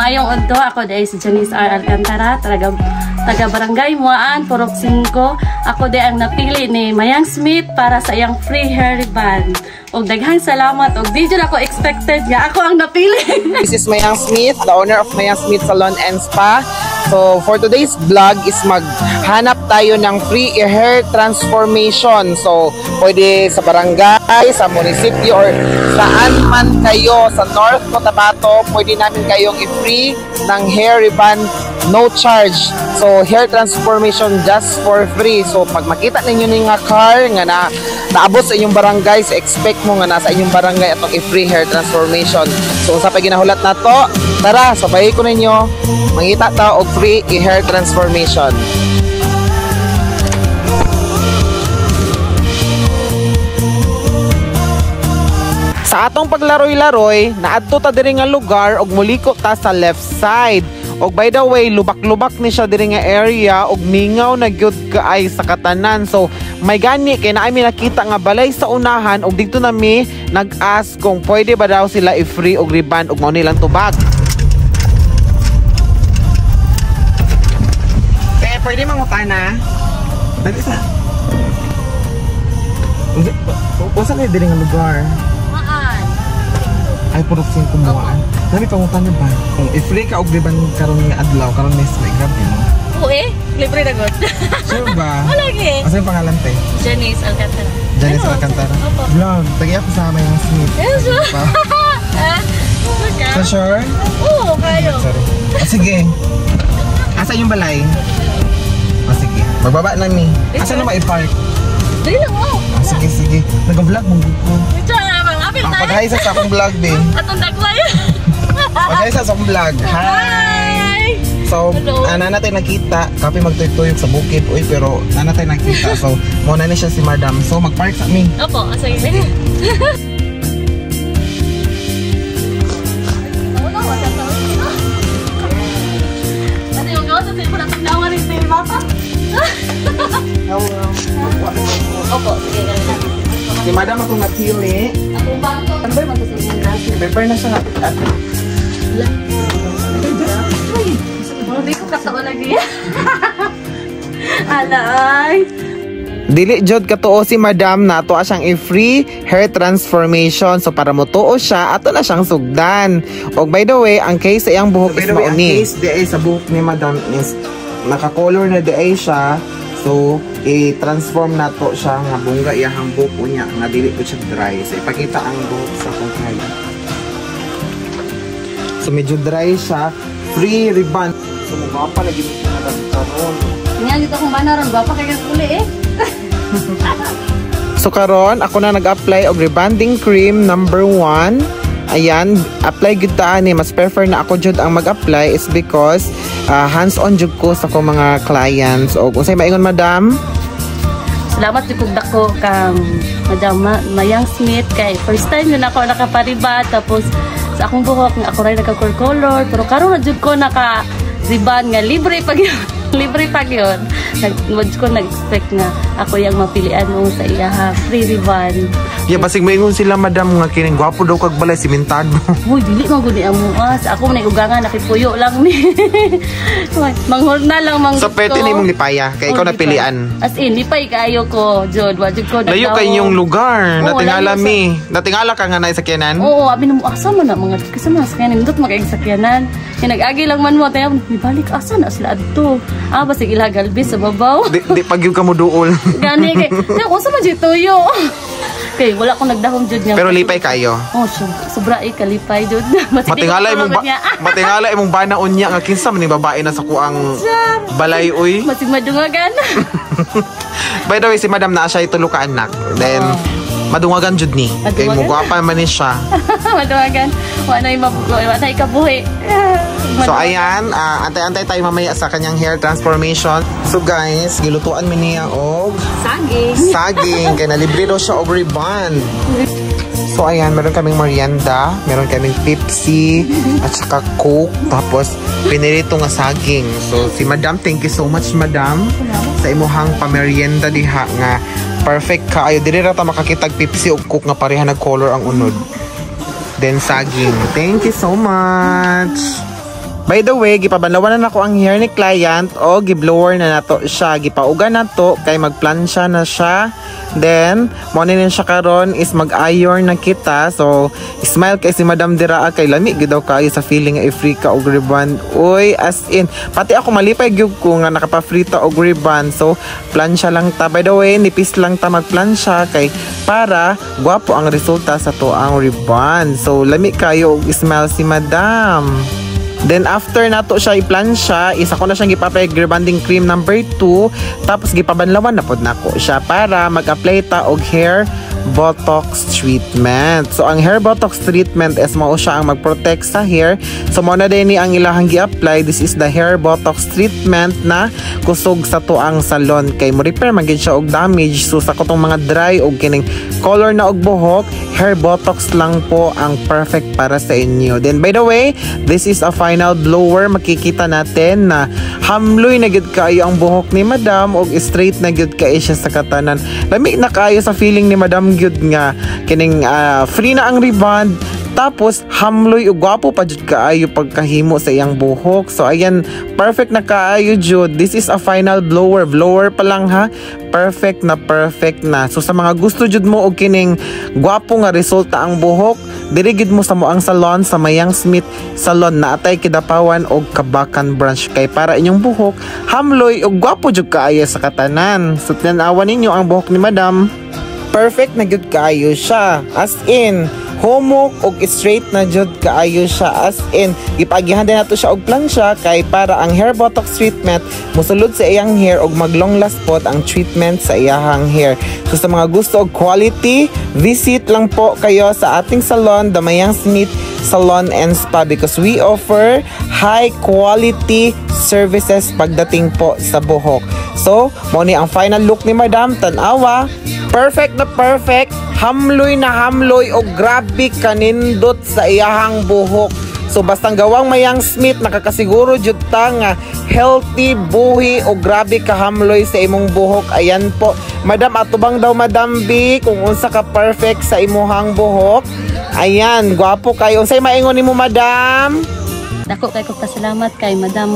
Mayong udto, ako dahil si Janice R. Alcantara, taga Barangay Muaan, Purok 5. Ako dahil ang napili ni Mayang Smith para sa iyang free hair ribbon. Og daghang salamat, og di dyan ako expected nga ako ang napili. This is Mayang Smith, the owner of Mayang Smith Salon and Spa. So for today's vlog is maghanap tayo ng free hair transformation. So pwede sa barangay, sa munisipyo, or saan man kayo sa North Cotabato, pwede namin kayong i-free ng hair ribbon, no charge. So hair transformation just for free. So pag makita ninyo nga car nga naabot sa inyong barangay, so expect mo nga nasa inyong barangay atong i-free hair transformation. So sa pag ginahulat na to, tara, sabay ko ninyo mangita ta og free hair transformation. Sa atong paglaroy-laroy, naadto ta diri nga lugar og muliko ta sa left side. Og by the way, lubak-lubak ni siya diri nga area og mingaw na gyud kaay sa katanan. So may gani kay naay mi nakita nga balay sa unahan og dito na mi nag-ask kung pwede ba daw sila i-free og ribbon og mao nilang tubag. Pwede mangutana? Dali sa. Usa kay diri nga lugar? Maan. Ay puro sing kumuan. Dali pangutan ba? Kung i-free ka og ribbon karon nga adlaw, karon may grab mo. Oo libre na gud. Sure ba? Wala gi. Asa yung pangalan te? Janice Alcantara. Janice Alcantara. Vlog, tagiya ko sa Mayang Smith. Yes. So sure? Oo, kayo. Sorry. Sige. Asa yung balay? Sige. Magbaba na mi. Asa na ma-i-park? Dili lang mo. Sige. Nag-vlog mong ko. Ito na bang apil tayo. Pag-hi sa akong vlog din. Atong daglay. Pag-hi sa akong vlog. Hi! So, nanatay nakita. Kapi magtuyok sa bukid. Uy, pero nanatay nakita. So, muna na siya si Madam. So, mag-park sa mi. Opo, sige. Opo, sige ka. Si Madam akong napili. Akong bangko. Number man to sa inyong nasi. Prepare na siya natin. Hindi ko katao lagi. Alay. Dili jud katuo si Madam na ato siyang i-free hair transformation. So para mo tuo siya, ato na siyang sugdan. Og by the way, ang case sa iyang buhok is mauni. Ang case di sa buhok ni Madam is naka-color na di siya. So, i-transform na to siya nga bungga iyahang buhok niya nga dili po siya dry. So, ipakita ang buhok sa kung kaya. So, medyo dry siya. Free ribbon. So, mga pala gini siya na karon. Nga dito akong banaran, bapa kaya uli eh. So, karon ako na nag-apply og rebonding cream number 1. Ayan, apply gyud ta ani. Mas prefer na ako jud ang mag-apply is because hands-on jud ko sa akong mga clients. O unsay maingon Madam? Salamat jud dako kang Madam Mayang Smith kay first time yun ako nakapariba tapos sa akong buhok nga ako ray nagka-color pero karon na jud ko naka-ribbon nga libre pag libre pag yun. Ko nag-expect nga ako yung mapilian mo sa iyaha free ribbon. Yeah, basig maingon sila Madam nga kining gwapo daw kag balay simentado. Uy, dili man gud ni amuas. Ako man ugangan nakipuyo lang ni. Manghol na lang manghol. So pwede ni mong lipaya kay ikaw napilian. As in lipay kaayo ko, jud, wa jud ko nagdaw. Layo kay inyong lugar. Natingala mi. Natingala ka nga na sakyanan? Oo, abi mo asa man na mga kasama sakyanan ndot magay sakyanan. Nag-agi lang man mo tayo, ibalik asa na sila adto. Basig ilagalbis sa babaw. Di pagyud ka mo duol. Gani kay, unsa man jud tuyo. Okay, wala akong nagdahom jud nga. Pero lipay kayo. Oh, sobra kalipay jud. Matingala imong bana unya nga kinsa man ni babae na sa kuang balay uy. Masig madungagan. By the way, si Madam na siya itulo ka anak. Then madungagan jud ni. Kay mo gwapa man ni siya. Madungagan. Wa na ikabuhi. So ayan, antay-antay tayo mamaya sa kanyang hair transformation. So guys, gilutuan mi niya og saging kay nalibre daw siya og ribbon. So ayan, meron kaming merienda, meron kaming Pepsi at saka Coke, tapos pinirito nga saging. So si Madam, thank you so much Madam sa imuhang pamerienda diha nga perfect ka. Ayo diri ra ta makakitag Pepsi ug Coke nga pareha nag color ang unod. Then saging. Thank you so much. By the way, gipabanlawan na nako ang hair ni client o giblower na nato siya. Gipauga na to kay magplansya na siya. Then, mo na siya karon is mag-iron na kita. So, smile kay si Madam Diraa kay lami gid daw kayo sa feeling nga i-free ka og ribbon. Uy, as in, pati ako malipay gyud ko nga nakapa-free ta og ribbon. So, plansya lang ta. By the way, nipis lang ta magplansya kay para gwapo ang resulta sa tuang ribbon. So, lami kayo og smile si Madam. Then after nato siya i-plansya, isa ko na siyang gipapay rebonding cream number 2, tapos gipabanlawan na pod nako siya para mag-apply ta og hair botox treatment. So ang hair botox treatment is mao siya ang mag-protect sa hair. So mo na din ni ang ilahang gi-apply. This is the hair botox treatment na kusog sa tuang salon kay mo repair magid siya og damage. So sa katong mga dry og kining color na og buhok, hair botox lang po ang perfect para sa inyo. Then by the way, this is a final blower. Makikita natin na hamloy na gid kaayo ang buhok ni Madam og straight na gid kaayo siya sa katanan. Lami na kaayo sa feeling ni Madam gyud nga kining free na ang ribbon. Tapos hamloy ug gwapo pa jud kaayo pagkahimo sa iyang buhok. So ayan, perfect na kaayo jud. This is a final blower. Blower pa lang ha. Perfect na. So sa mga gusto jud mo og kining gwapo nga resulta ang buhok, diri gid mo sa moang salon sa Mayang Smith Salon na atay Kidapawan og Kabakan branch kay para inyong buhok hamloy ug gwapo jud kaayo sa katanan. So tan-awan ninyo ang buhok ni Madam. Perfect na gyud kaayo siya. As in, humok og straight na jud kaayo siya. As in, gipagihan din nato siya og plansya kay para ang hair botox treatment musulod sa iyang hair og mag long last pod ang treatment sa iyang hair. So sa mga gusto og quality, visit lang po kayo sa ating salon, the Mayang Smith Salon and Spa, because we offer high quality services pagdating po sa buhok. So, mo ni ang final look ni Madam, tan-awa. Perfect na perfect, hamloy na hamloy o grabe kanindot sa iyahang buhok. So bastang gawang Mayang Smith, nakakasiguro jud ta nga healthy buhi o grabe kahamloy sa imong buhok. Ayan po, Madam, atubang daw Madam B kung unsa ka perfect sa imuhang buhok. Ayan, gwapo kayo. Unsay maingon nimo Madam? Dako kay ko pasalamat kay Madam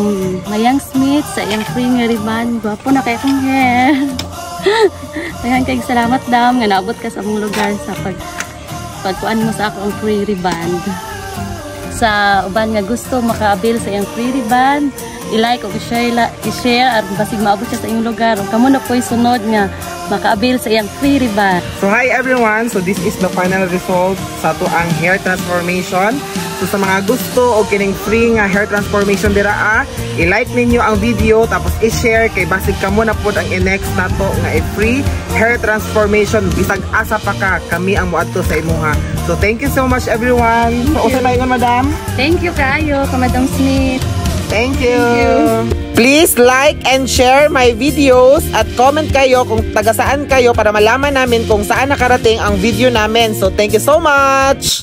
Mayang Smith sa iyang free nga ribbon. Gwapo na kay akong hair. Daghang kay salamat Dam nga naabot ka sa among lugar sa pagkuan mo sa ako ang free ribbon. Sa uban nga gusto makaabil sa iyang free ribbon, i-like o i-share at basig maabot siya sa iyong lugar. O kamo na po'y sunod nga makaabil sa iyang free ribbon. So hi everyone, so this is the final result sa to ang hair transformation. So sa mga gusto o kining free nga hair transformation dira, i-like ninyo ang video tapos i-share kay basig kamo na pod ang i-next nato nga free hair transformation bisag asa pa ka kami ang moadto sa imuha. So thank you so much everyone. So usa maingon Madam? Thank you kayo ka Madam Smith. Thank you. Please like and share my videos at comment kayo kung taga saan kayo para malaman namin kung saan nakarating ang video namin. So thank you so much.